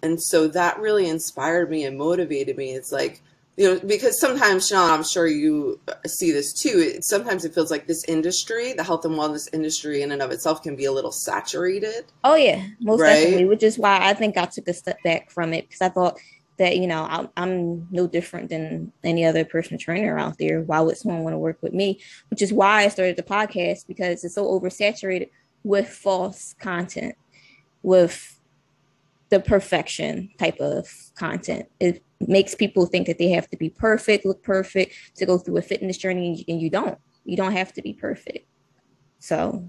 And so that really inspired me and motivated me. It's like, you know, because sometimes, Sean, I'm sure you see this too. Sometimes it feels like this industry, the health and wellness industry in and of itself, can be a little saturated. Oh yeah, most definitely, right? which is why I think I took a step back from it, because I thought that, you know, I'm no different than any other personal trainer out there. Why would someone want to work with me? Which is why I started the podcast, because it's so oversaturated with false content, with the perfection type of content. It makes people think that they have to be perfect, look perfect to go through a fitness journey, and you don't have to be perfect. So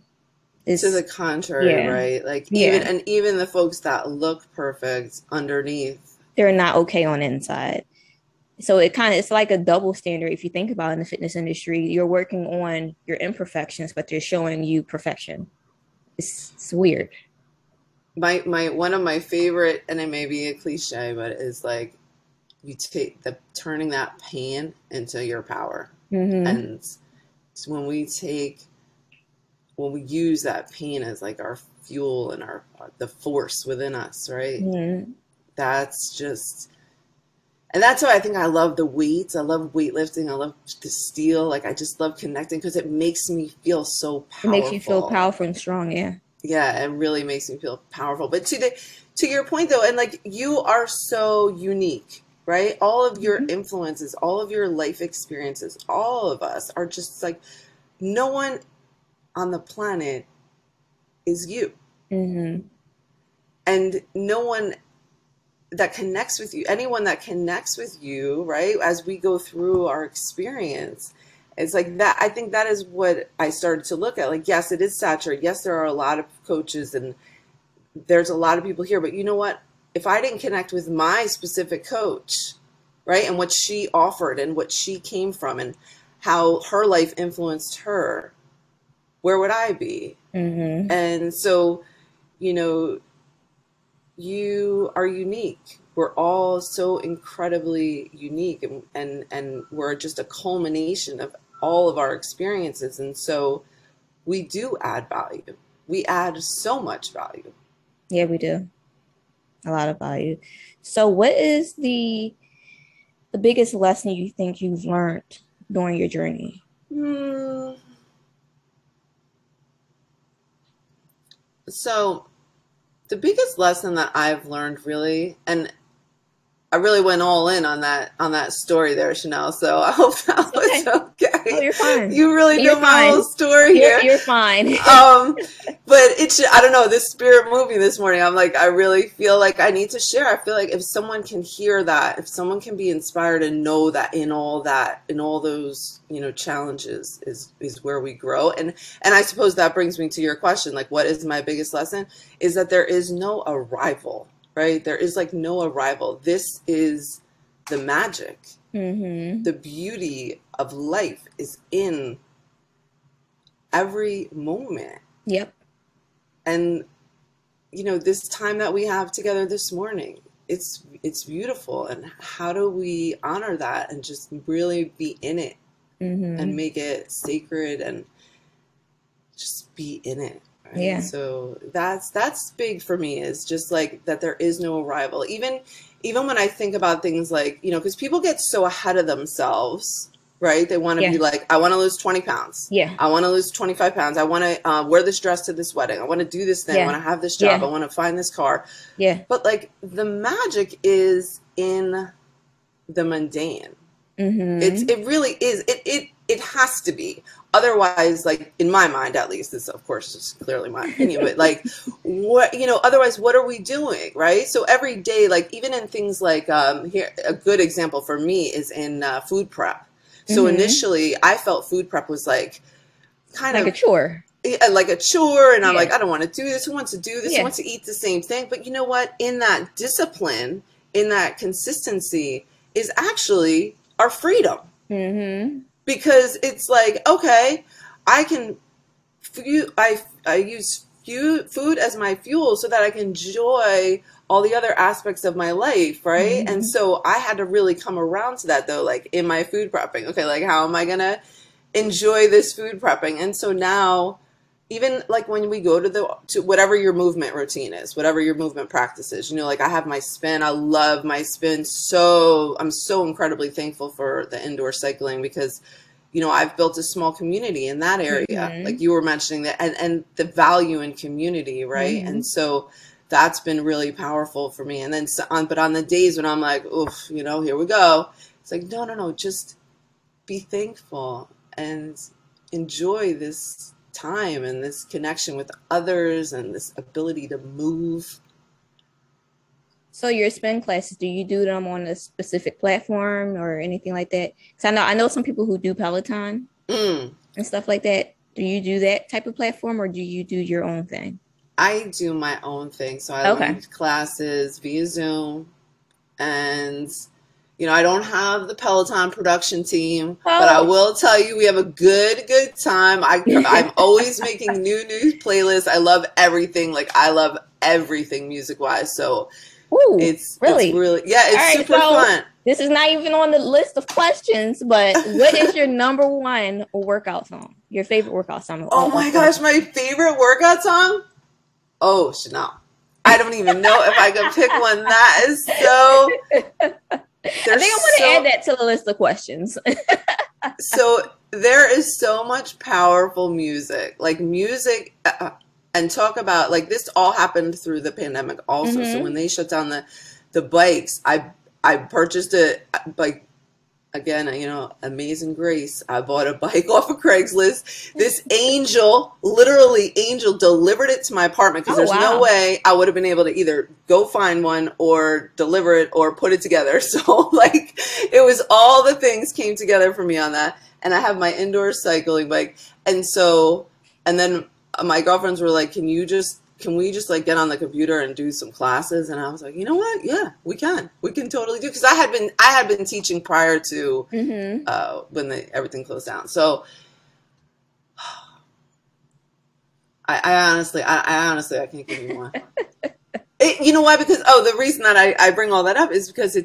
it's to the contrary, right? Like even the folks that look perfect underneath, they're not okay on the inside. So it's like a double standard. If you think about it, in the fitness industry, you're working on your imperfections, but they're showing you perfection. It's weird. My one of my favorite, and it may be a cliche, but it's like, you take turning that pain into your power. And so when we use that pain as like our fuel and the force within us, right? That's just, and that's why I think I love the weights. I love weightlifting. I love the steel. Like, I just love connecting, because it makes me feel so powerful. It makes you feel powerful and strong. Yeah, it really makes me feel powerful. But to your point though, and like, you are so unique, right? All of your influences, all of your life experiences, all of us are just like, no one on the planet is you. And no one that connects with you, anyone that connects with you, right, as we go through our experience, it's like that. I think that is what I started to look at. Like, yes, it is saturated. Yes, there are a lot of coaches and there's a lot of people here, but you know what? If I didn't connect with my specific coach, right, and what she offered and what she came from and how her life influenced her, where would I be? And so, you know, you are unique. We're all so incredibly unique, and we're just a culmination of all of our experiences. And so we do add value. We add so much value. Yeah, we do. A lot of value. So what is the biggest lesson you think you've learned during your journey? So the biggest lesson that I've learned, really, and I really went all in on that story there, Chanel. So I hope that was okay. Oh, you're fine. You really know my whole story here. You're fine. But I don't know, this spirit movie this morning, I'm like, I really feel like I need to share. I feel like if someone can hear that, if someone can be inspired and know that in all those, you know, challenges is where we grow. And I suppose that brings me to your question, like, what is my biggest lesson? Is that there is no arrival. Right? There is like no arrival. This is the magic. The beauty of life is in every moment. Yep. And, you know, this time that we have together this morning, it's beautiful. And how do we honor that and just really be in it and make it sacred and just be in it? Right? Yeah. So that's big for me, is just like that there is no arrival. Even when I think about things like, you know, because people get so ahead of themselves, right? They want to be like, I want to lose 20 pounds. Yeah. I want to lose 25 pounds. I want to wear this dress to this wedding. I want to do this thing. I want to have this job. I want to find this car. Yeah. But like, the magic is in the mundane. It really is. It has to be. Otherwise, like, in my mind, at least, this of course is clearly my opinion, but like, what, you know, otherwise, what are we doing? Right. So every day, like, even in things like, here, a good example for me is in food prep. So initially I felt food prep was like kind of a chore. Like a chore. And I'm like, I don't want to do this. Who wants to do this? Who wants to eat the same thing? But you know what? In that discipline, in that consistency is actually our freedom. Because it's like, okay, I can, I use food as my fuel so that I can enjoy all the other aspects of my life, right? And so I had to really come around to that, though, like in my food prepping. Okay, like, how am I going to enjoy this food prepping? And so now even like when we go to whatever your movement routine is, whatever your movement practice is, you know, like I have my spin. I love my spin. So I'm so incredibly thankful for the indoor cycling because, you know, I've built a small community in that area. Like you were mentioning that, and the value in community, right? And so that's been really powerful for me. And then but on the days when I'm like, oof, you know, here we go. It's like, no, just be thankful and enjoy this time and this connection with others and this ability to move. So your spin classes, do you do them on a specific platform or anything like that? Because I know some people who do Peloton and stuff like that. Do you do that type of platform or do you do your own thing? I do my own thing. So I lead classes via Zoom, and you know, I don't have the Peloton production team, but I will tell you, we have a good time. I'm always making new playlists. I love everything. Like I love everything music wise. So it's really, it's super fun. This is not even on the list of questions, but what is your number one workout song? Your favorite workout song? Oh my gosh, my favorite workout song? Oh, Chanel. I don't even know if I could pick one. That is so... I think I'm going to add that to the list of questions. So there is so much powerful music, like music, and talk about like this all happened through the pandemic also. So when they shut down the bikes, I purchased it, like, again, you know, amazing grace. I bought a bike off of Craigslist. This literally angel delivered it to my apartment because there's no way I would have been able to either go find one or deliver it or put it together. So like it was all the things came together for me on that. And I have my indoor cycling bike. And then my girlfriends were like, can we just like get on the computer and do some classes? And I was like, you know what? Yeah, we can totally do. Because I had been teaching prior to when everything closed down. So I honestly I can't give you one. You know why? Because the reason that I bring all that up is because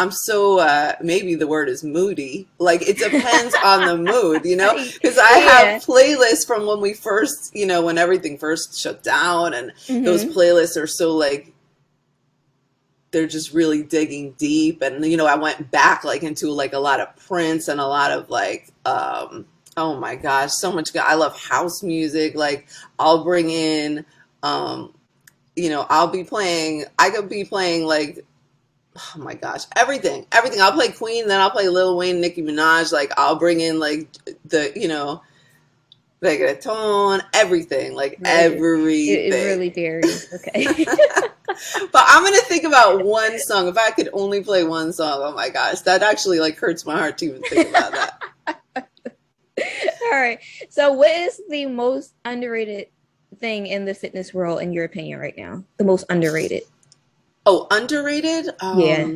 I'm so maybe the word is moody. Like it depends on the mood, you know, because I have playlists from when we first, you know, when everything first shut down, and those playlists are so like, they're just really digging deep. And, you know, I went back like into like a lot of Prince and a lot of like, oh my gosh, so much. I love house music. Like I'll bring in, you know, I could be playing like, oh my gosh, everything. I'll play Queen, then I'll play Lil Wayne, Nicki Minaj. Like I'll bring in like the, you know, reggaeton, everything, like everything. It really varies. Okay. But I'm going to think about one song. If I could only play one song, oh my gosh, that actually like hurts my heart to even think about that. All right. So what is the most underrated thing in the fitness world in your opinion right now? The most underrated? Oh, underrated? Yeah.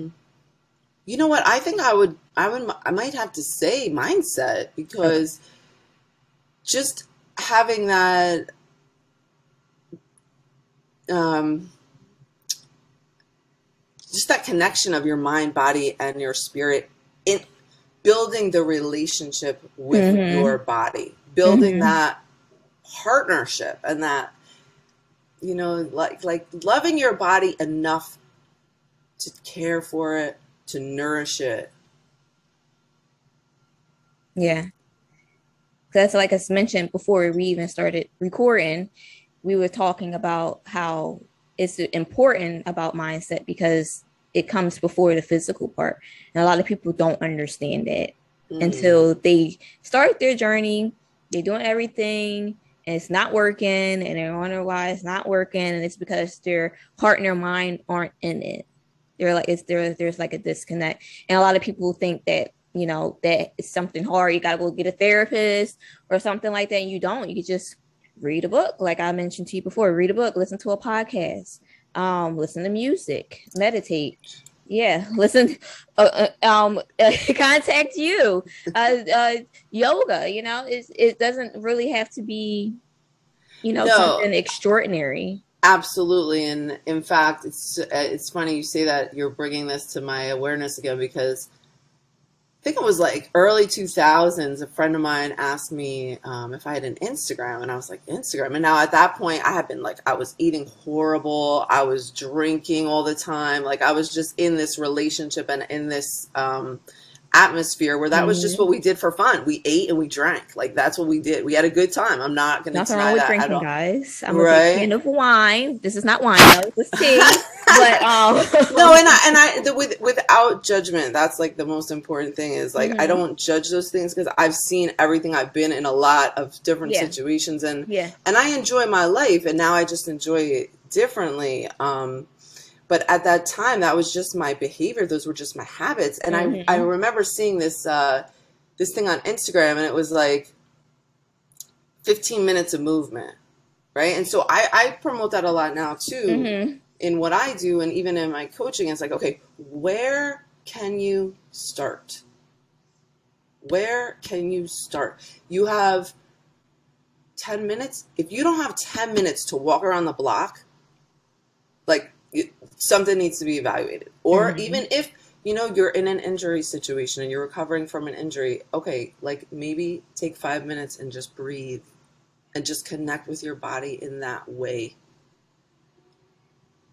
You know what? I think I might have to say mindset, because just having that, just that connection of your mind, body, and your spirit in building the relationship with your body, building that partnership, and that, you know, like loving your body enough to care for it, to nourish it. Yeah. That's like I mentioned before we even started recording, we were talking about how it's important about mindset because it comes before the physical part. And a lot of people don't understand that until they start their journey. They're doing everything and it's not working, and they wonder why it's not working. And it's because their heart and their mind aren't in it. They're like, there's like a disconnect. And a lot of people think that, you know, that it's something hard. You got to go get a therapist or something like that. And you don't. You just read a book. Like I mentioned to you before, read a book, listen to a podcast, listen to music, meditate. Yeah, listen, contact you, yoga, you know, it doesn't really have to be, you know, something extraordinary. Absolutely. And in fact, it's funny you say that. You're bringing this to my awareness again, because think it was like early 2000s, a friend of mine asked me if I had an Instagram, and I was like, Instagram? And now at that point I had been like, I was eating horrible, I was drinking all the time, like I was just in this relationship and in this atmosphere where that was just what we did for fun. We ate and we drank. Like that's what we did. We had a good time. I'm not going to Nothing deny wrong with that at drinking, all. guys. I'm a Right? big fan of wine. This is not wine, though. It's tea. But no, without judgment, that's like the most important thing is like I don't judge those things because I've seen everything. I've been in a lot of different situations, and I enjoy my life, and now I just enjoy it differently. But at that time, that was just my behavior. Those were just my habits. And I remember seeing this this thing on Instagram, and it was like 15 minutes of movement, right? And so I promote that a lot now too in what I do, and even in my coaching. It's like, okay, where can you start? Where can you start? You have 10 minutes. If you don't have 10 minutes to walk around the block, like something needs to be evaluated. Or even if, you know, you're in an injury situation and you're recovering from an injury, okay, like maybe take 5 minutes and just breathe and just connect with your body in that way.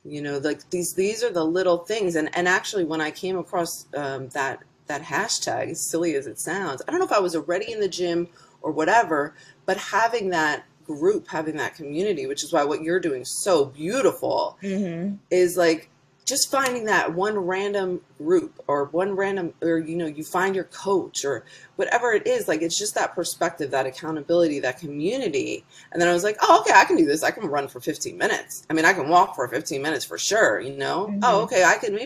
You know, like these are the little things. And actually, when I came across that hashtag, as silly as it sounds, I don't know if I was already in the gym or whatever, but having that group, having that community, which is why what you're doing is so beautiful, is like just finding that one random group or you know, you find your coach or whatever it is. Like, it's just that perspective, that accountability, that community. And then I was like, oh, okay, I can do this. I can run for 15 minutes. I mean, I can walk for 15 minutes for sure, you know? Oh, okay, I can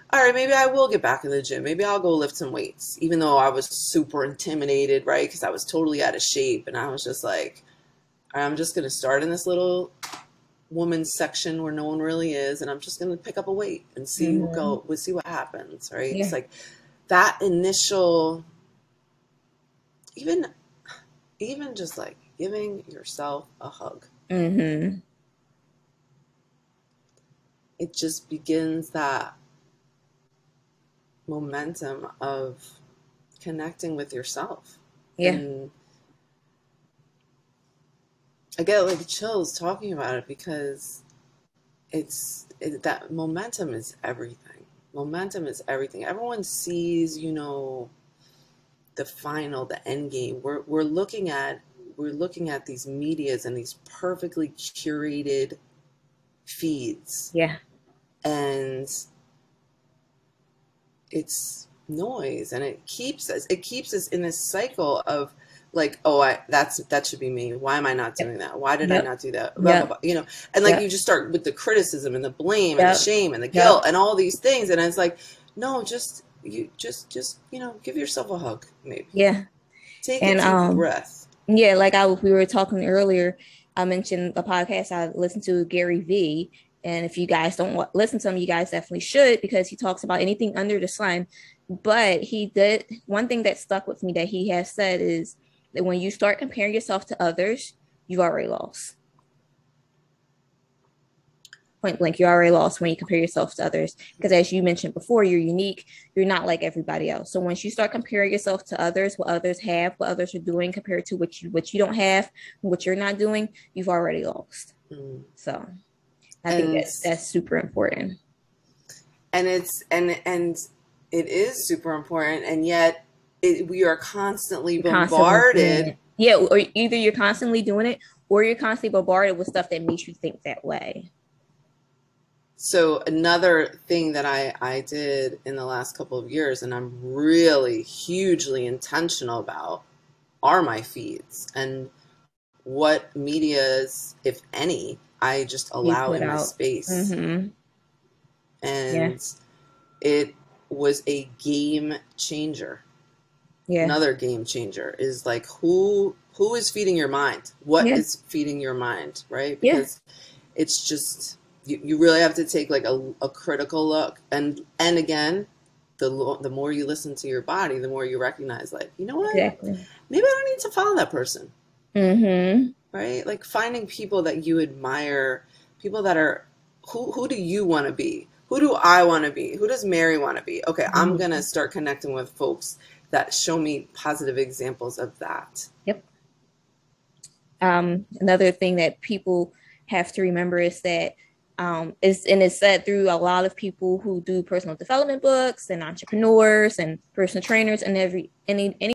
all right, maybe I will get back in the gym. Maybe I'll go lift some weights, even though I was super intimidated, right? Because I was totally out of shape. And I was just like, I'm just going to start in this little woman's section where no one really is, and I'm just going to pick up a weight and see we'll see what happens, right? It's like that initial, even just like giving yourself a hug. It just begins that momentum of connecting with yourself. And I get like chills talking about it because that momentum is everything. Momentum is everything. Everyone sees, you know, the final, the end game. We're looking at these medias and these perfectly curated feeds. And it's noise, and it keeps us in this cycle of like, oh, that should be me. Why am I not doing that? Why did I not do that? Blah, blah, blah, you know, and like you just start with the criticism and the blame and the shame and the guilt and all these things, and it's like, no, just you know, give yourself a hug, maybe. Take a deep breath. Like we were talking earlier, I mentioned the podcast I listened to, Gary V. And if you guys don't listen to him, you guys definitely should, because he talks about anything under the sun. But he did one thing that stuck with me that he has said is that when you start comparing yourself to others, you've already lost. Point blank, you're already lost when you compare yourself to others. Because as you mentioned before, you're unique. You're not like everybody else. So once you start comparing yourself to others, what others have, what others are doing compared to what you don't have, what you're not doing, you've already lost. So I think that's super important. And it is super important, and yet we are constantly bombarded. Or either you're constantly doing it, or you're constantly bombarded with stuff that makes you think that way. So another thing that I did in the last couple of years, and I'm really hugely intentional about, are my feeds and what medias, if any, I just allow in my space. And it was a game changer. Another game changer is like, who is feeding your mind? What is feeding your mind, right? Because it's just, you really have to take like a critical look. And again, the more you listen to your body, the more you recognize, like, you know what? Maybe I don't need to follow that person. Right? Like finding people that you admire, people that are, who do you want to be? Who do I want to be? Who does Mary want to be? Okay, I'm going to start connecting with folks that show me positive examples of that. Yep. Another thing that people have to remember is that it's said through a lot of people who do personal development books and entrepreneurs and personal trainers and any